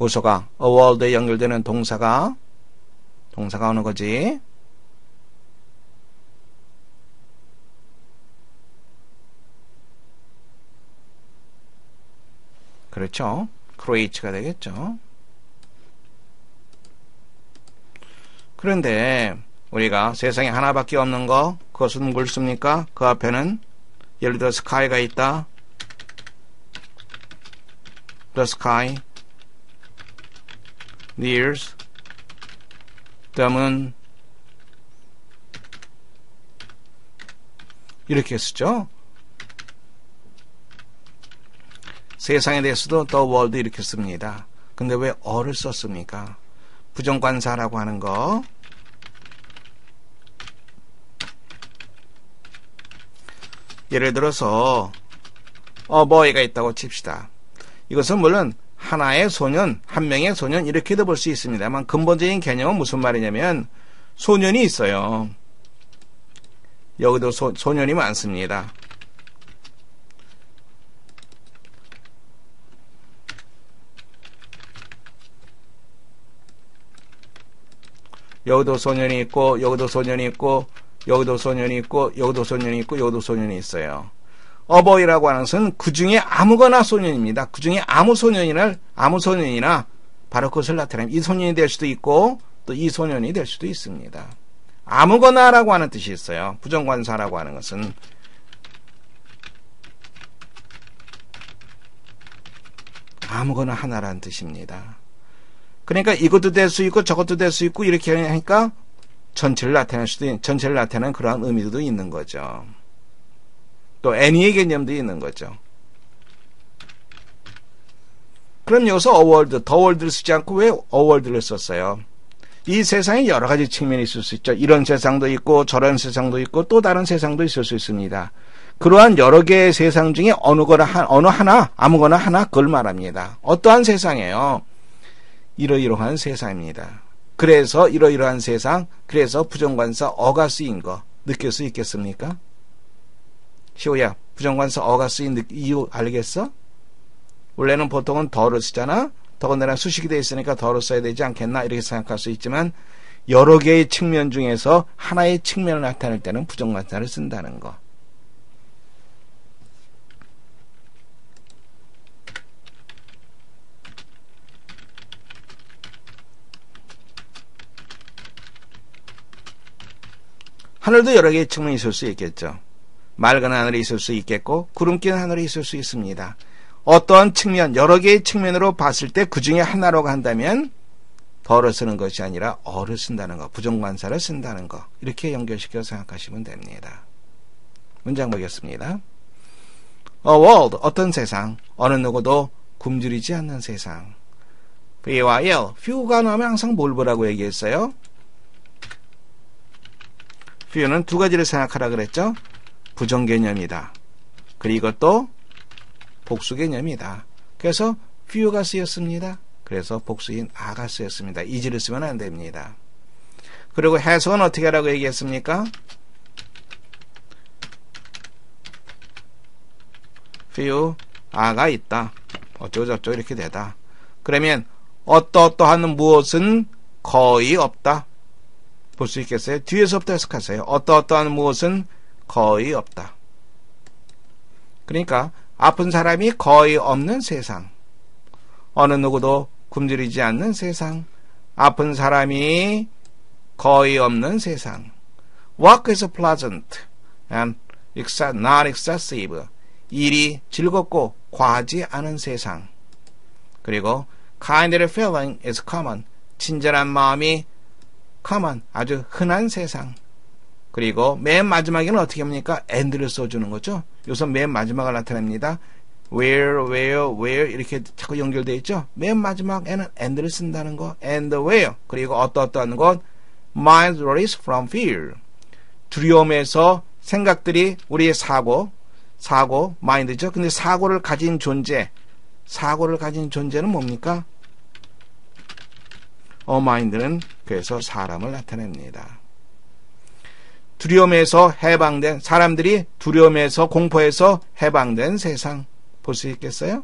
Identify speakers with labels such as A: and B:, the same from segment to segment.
A: 어소가 a world에 연결되는 동사가 오는 거지. 그렇죠. create가 되겠죠. 그런데 우리가 세상에 하나밖에 없는 거, 그것은 뭘 씁니까? 그 앞에는 예를 들어 sky가 있다. the sky, the earth, the moon 이렇게 쓰죠. 세상에 대해서도 the world 이렇게 씁니다. 근데 왜 어를 썼습니까? 부정관사라고 하는 거. 예를 들어서 boy가 있다고 칩시다. 이것은 물론 하나의 소년, 한 명의 소년 이렇게도 볼 수 있습니다만 근본적인 개념은 무슨 말이냐면 소년이 있어요. 여기도 소년이 많습니다. 여기도 소년이 있고 여기도 소년이 있고 여기도 소년이 있고 여기도 소년이 있고 여기도 소년이 있어요. 어버이라고 하는 것은 그 중에 아무거나 소년입니다. 그 중에 아무 소년이나 바로 그것을 나타내면 이 소년이 될 수도 있고 또 이 소년이 될 수도 있습니다. 아무거나라고 하는 뜻이 있어요. 부정관사라고 하는 것은 아무거나 하나라는 뜻입니다. 그러니까 이것도 될 수 있고 저것도 될 수 있고 이렇게 하니까 전체를 나타내는 그러한 의미도 있는 거죠. 또 any의 개념도 있는 거죠. 그럼 여기서 a world, the world를 쓰지 않고 왜 a world를 썼어요? 이 세상에 여러 가지 측면이 있을 수 있죠. 이런 세상도 있고 저런 세상도 있고 또 다른 세상도 있을 수 있습니다. 그러한 여러 개의 세상 중에 어느 하나, 아무거나 하나 그걸 말합니다. 어떠한 세상이에요? 이러이러한 세상입니다. 그래서 이러이러한 세상, 그래서 부정관사 어가 쓰인 거 느낄 수 있겠습니까? 시호야, 부정관사 어가 쓰인 이유 알겠어? 원래는 보통은 더를 쓰잖아. 더군다나 수식이 되어 있으니까 더를 써야 되지 않겠나 이렇게 생각할 수 있지만 여러 개의 측면 중에서 하나의 측면을 나타낼 때는 부정관사를 쓴다는 거. 하늘도 여러 개의 측면이 있을 수 있겠죠. 맑은 하늘이 있을 수 있겠고 구름 낀 하늘이 있을 수 있습니다. 어떠한 측면, 여러 개의 측면으로 봤을 때 그 중에 하나라고 한다면 더를 쓰는 것이 아니라 어를 쓴다는 거, 부정관사를 쓴다는 거 이렇게 연결시켜 생각하시면 됩니다. 문장 보겠습니다. A world, 어떤 세상, 어느 누구도 굶주리지 않는 세상. V와 L, few가 나오면 항상 뭘 보라고 얘기했어요? few는 두 가지를 생각하라 그랬죠? 부정 개념이다. 그리고 또 복수 개념이다. 그래서 few가 쓰였습니다. 그래서 복수인 a가 쓰였습니다. is를 쓰면 안 됩니다. 그리고 해석은 어떻게 하라고 얘기했습니까? few, a가 있다. 어쩌고저쩌고 이렇게 되다. 그러면 어떠어떠한 무엇은 거의 없다. 볼 수 있겠어요? 뒤에서부터 해석하세요. 어떠어떠한 무엇은 거의 없다. 그러니까 아픈 사람이 거의 없는 세상. 어느 누구도 굶주리지 않는 세상. 아픈 사람이 거의 없는 세상. Work is pleasant and not excessive. 일이 즐겁고 과하지 않은 세상. 그리고 kindly feeling is common. 친절한 마음이 common, 아주 흔한 세상. 그리고 맨 마지막에는 어떻게 합니까? and를 써주는 거죠. 여기서 맨 마지막을 나타냅니다. where 이렇게 자꾸 연결되어 있죠. 맨 마지막에는 and를 쓴다는 거. and where. 그리고 어떠어떠한 것. mind race from fear. 두려움에서 생각들이 우리의 사고 mind죠. 근데 사고를 가진 존재는 뭡니까? mind는 그래서 사람을 나타냅니다. 두려움에서 해방된 사람들이 두려움에서 공포에서 해방된 세상 볼 수 있겠어요?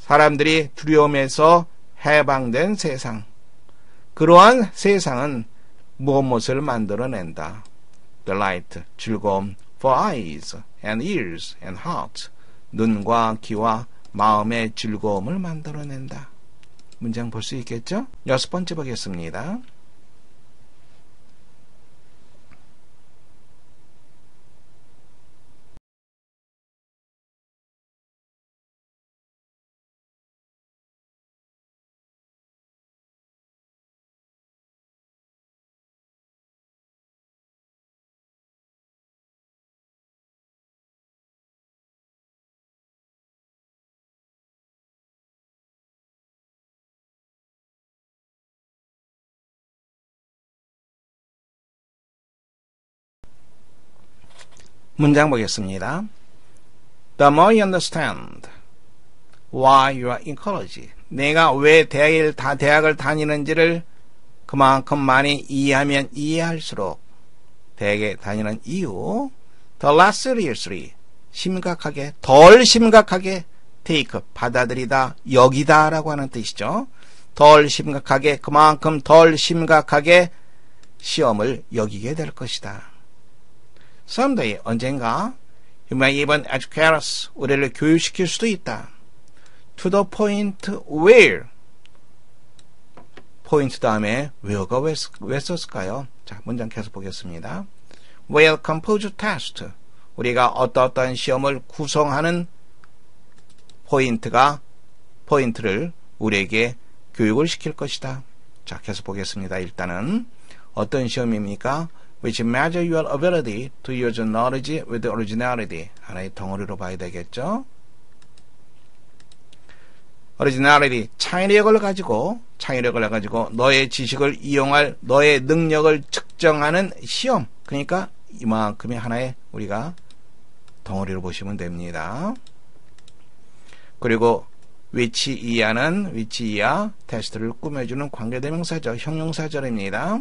A: 사람들이 두려움에서 해방된 세상. 그러한 세상은 무엇을 만들어낸다. Delight, 즐거움, for eyes and ears and heart. 눈과 귀와 마음의 즐거움을 만들어낸다. 문장 볼 수 있겠죠? 6번째 보겠습니다. 문장 보겠습니다. The more you understand why you are in college. 내가 왜 대학을 다니는지를 그만큼 많이 이해하면 이해할수록 대학에 다니는 이유 the less seriously 심각하게 덜 심각하게 take 받아들이다 여기다 라고 하는 뜻이죠. 덜 심각하게 그만큼 덜 심각하게 시험을 여기게 될 것이다. Someday 언젠가 you may even educate us 우리를 교육시킬 수도 있다. To the point where 포인트 다음에 where가 왜 썼을까요? 자, 문장 계속 보겠습니다. Will compose test 우리가 어떠한 시험을 구성하는 포인트를 우리에게 교육을 시킬 것이다. 자, 계속 보겠습니다. 일단은 어떤 시험입니까? Which measure your ability to use knowledge with originality. 하나의 덩어리로 봐야 되겠죠. originality, 창의력을 가지고 너의 지식을 이용할 너의 능력을 측정하는 시험. 그러니까 이만큼의 하나의 우리가 덩어리로 보시면 됩니다. 그리고 which 이하 테스트를 꾸며주는 관계대명사죠. 형용사절입니다.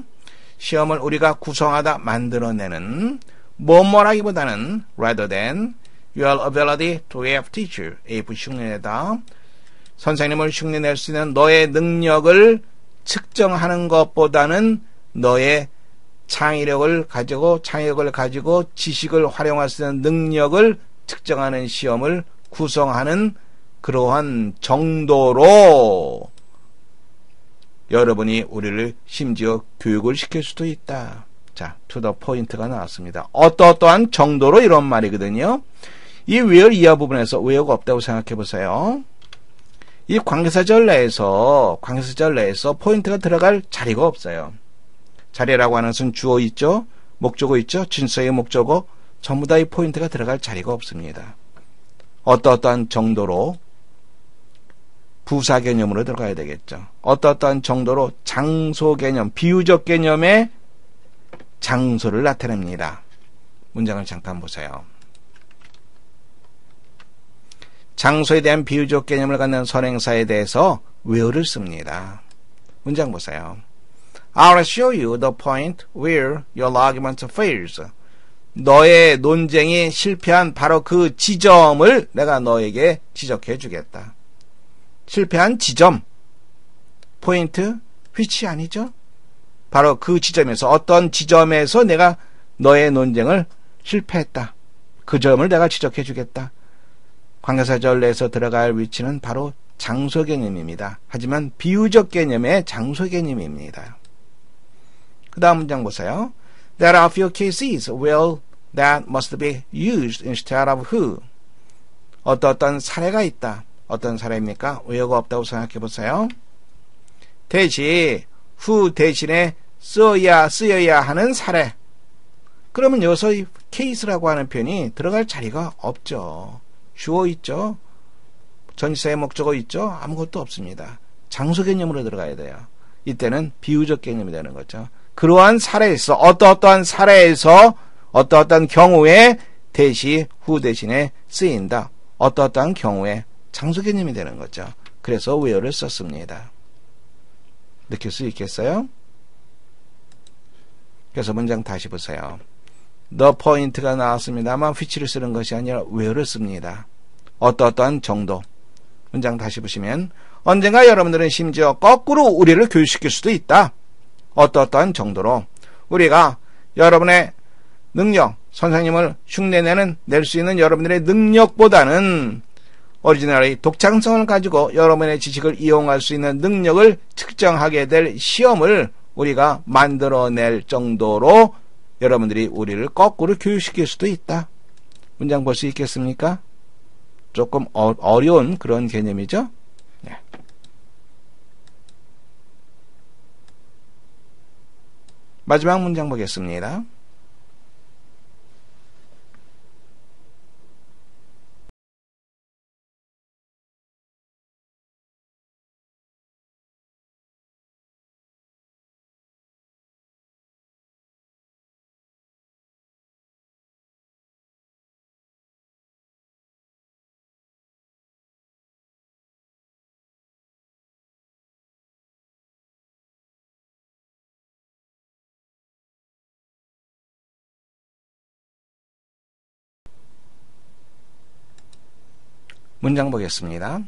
A: 시험을 우리가 구성하다 만들어내는 뭐라기보다는 rather than your ability to have teacher AF 흉내내다 선생님을 흉내낼 수 있는 너의 능력을 측정하는 것보다는 너의 창의력을 가지고 지식을 활용할 수 있는 능력을 측정하는 시험을 구성하는 그러한 정도로 여러분이 우리를 심지어 교육을 시킬 수도 있다. 자, to the point가 나왔습니다. 어떠한 정도로 이런 말이거든요. 이 where 이하 부분에서 where가 없다고 생각해 보세요. 이 관계사절 내에서 포인트가 들어갈 자리가 없어요. 자리라고 하는 것은 주어 있죠, 목적어 있죠, 진수의 목적어 전부 다 이 포인트가 들어갈 자리가 없습니다. 어떠한 정도로 부사 개념으로 들어가야 되겠죠. 어떠한 정도로 장소 개념, 비유적 개념의 장소를 나타냅니다. 문장을 잠깐 보세요. 장소에 대한 비유적 개념을 갖는 선행사에 대해서 where를 씁니다. 문장 보세요. I'll show you the point where your argument fails. 너의 논쟁이 실패한 바로 그 지점을 내가 너에게 지적해 주겠다. 실패한 지점, 포인트, which 아니죠? 바로 그 지점에서 어떤 지점에서 내가 너의 논쟁을 실패했다. 그 점을 내가 지적해 주겠다. 관계사절 내에서 들어갈 위치는 바로 장소 개념입니다. 하지만 비유적 개념의 장소 개념입니다. 그 다음 문장 보세요. There are a few cases where that must be used instead of who. 어떤 사례가 있다. 어떤 사례입니까? where가 없다고 생각해 보세요. 대신 who 대신에 쓰여야 하는 사례. 그러면 여기서 이 case라고 하는 표현이 들어갈 자리가 없죠. 주어 있죠. 전치사의 목적어 있죠. 아무것도 없습니다. 장소 개념으로 들어가야 돼요. 이때는 비유적 개념이 되는 거죠. 그러한 사례에서 어떠한 사례에서 어떠한 경우에 대시 후 대신에 쓰인다. 어떠한 경우에 장소 개념이 되는 거죠. 그래서 where를 썼습니다. 느낄 수 있겠어요? 그래서 문장 다시 보세요. the point가 나왔습니다만 which를 쓰는 것이 아니라 where를 씁니다. 어떠한 정도, 문장 다시 보시면 언젠가 여러분들은 심지어 거꾸로 우리를 교육시킬 수도 있다. 어떠한 정도로 우리가 여러분의 능력, 선생님을 흉내내는 낼 수 있는 여러분들의 능력보다는 오리지널의 독창성을 가지고 여러분의 지식을 이용할 수 있는 능력을 측정하게 될 시험을 우리가 만들어낼 정도로 여러분들이 우리를 거꾸로 교육시킬 수도 있다. 문장 볼 수 있겠습니까? 조금 어려운 그런 개념이죠. 네. 마지막 문장 보겠습니다. 문장 보겠습니다.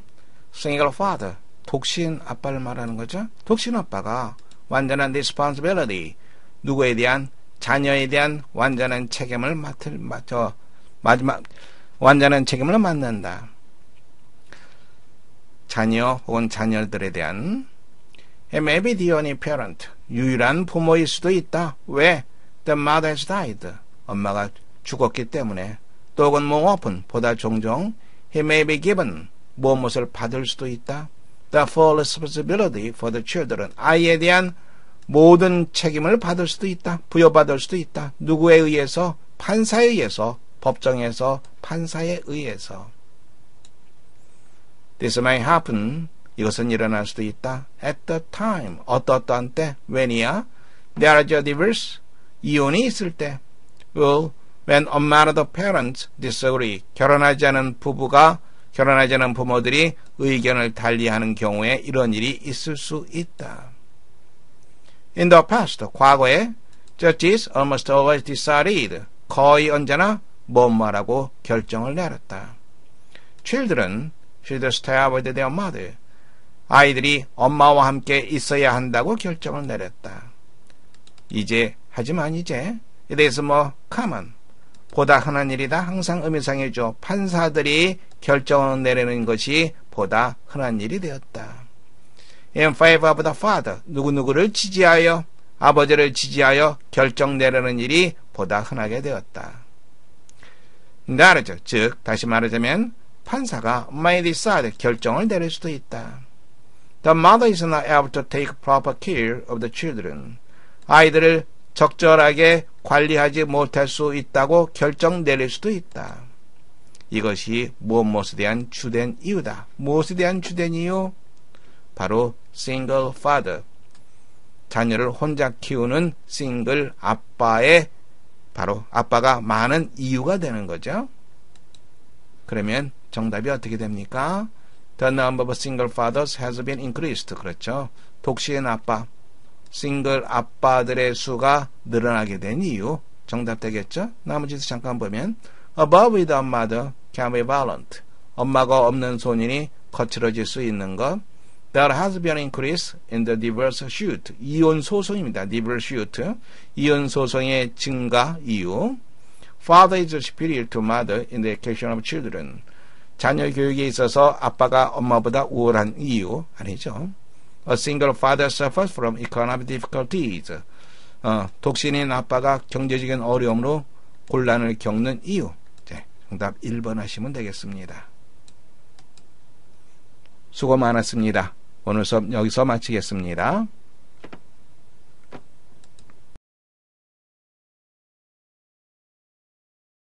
A: Single father, 독신 아빠를 말하는 거죠. 독신 아빠가 완전한 responsibility, 누구에 대한 자녀에 대한 완전한 책임을 완전한 책임을 맡는다. 자녀 혹은 자녀들에 대한 He may be the only parent, 유일한 부모일 수도 있다. 왜? The mother has died, 엄마가 죽었기 때문에. 또 혹은 more often, 보다 종종 He may be given, 무엇을 받을 수도 있다. The full responsibility for the children, 아이에 대한 모든 책임을 받을 수도 있다. 부여받을 수도 있다. 누구에 의해서? 판사에 의해서, 법정에서 판사에 의해서. This may happen, 이것은 일어날 수도 있다. At the time, 어떠한 때, when이야? There is a divorce, 이혼이 있을 때. Well, when a married parents disagree, 결혼하지 않은 부모들이 의견을 달리하는 경우에 이런 일이 있을 수 있다. In the past, 과거에 judges almost always decided, 거의 언제나 뭐뭐라고 결정을 내렸다. Children should stay with their mother, 아이들이 엄마와 함께 있어야 한다고 결정을 내렸다. 하지만 이제 it is more common, 보다 흔한 일이다. 항상 의미상이죠. 판사들이 결정을 내리는 것이 보다 흔한 일이 되었다. In favor of the father, 누구누구를 지지하여, 아버지를 지지하여 결정 내리는 일이 보다 흔하게 되었다. 나르죠. 즉 다시 말하자면 판사가 may decide, 결정을 내릴 수도 있다. The mother is not able to take proper care of the children, 아이들을 적절하게 관리하지 못할 수 있다고 결정 내릴 수도 있다. 이것이 무엇에 대한 주된 이유다. 무엇에 대한 주된 이유? 바로 single father, 자녀를 혼자 키우는 싱글 아빠의 바로 아빠가 많은 이유가 되는 거죠. 그러면 정답이 어떻게 됩니까? The number of single fathers has been increased. 그렇죠. 독신 아빠, 싱글 아빠들의 수가 늘어나게 된 이유. 정답 되겠죠? 나머지도 잠깐 보면 above without mother can be violent, 엄마가 없는 소년이 거칠어질 수 있는 것. There has been an increase in the divorce suit, 이혼 소송입니다. divorce suit, 이혼 소송의 증가 이유. Father is superior to mother in the education of children, 자녀 교육에 있어서 아빠가 엄마보다 우월한 이유. 아니죠. A single father suffers from economic difficulties, 독신인 아빠가 경제적인 어려움으로 곤란을 겪는 이유. 네, 정답 1번 하시면 되겠습니다. 수고 많았습니다. 오늘 수업 여기서 마치겠습니다.